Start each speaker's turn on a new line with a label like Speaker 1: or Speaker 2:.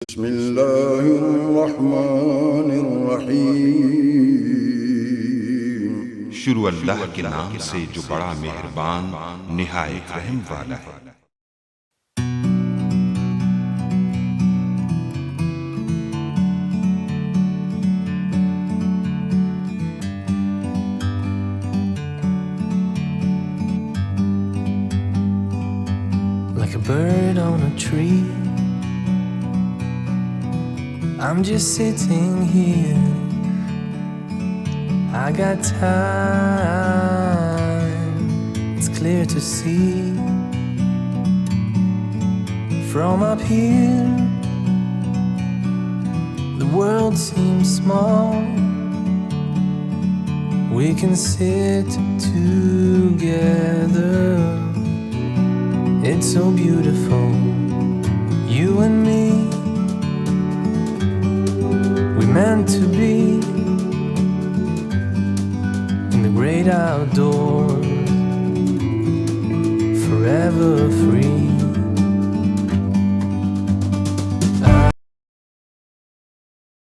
Speaker 1: بسم الله الرحمن الرحيم
Speaker 2: शुरू अल्लाह के नाम से जो बड़ा मेहरबान निहायत रहम वाला है।
Speaker 3: Like a bird on a tree, I'm just sitting here. I got time, it's clear to see. From up here, the world seems small. We can sit together. It's so beautiful, you and me. We meant to be in the great outdoors, forever free.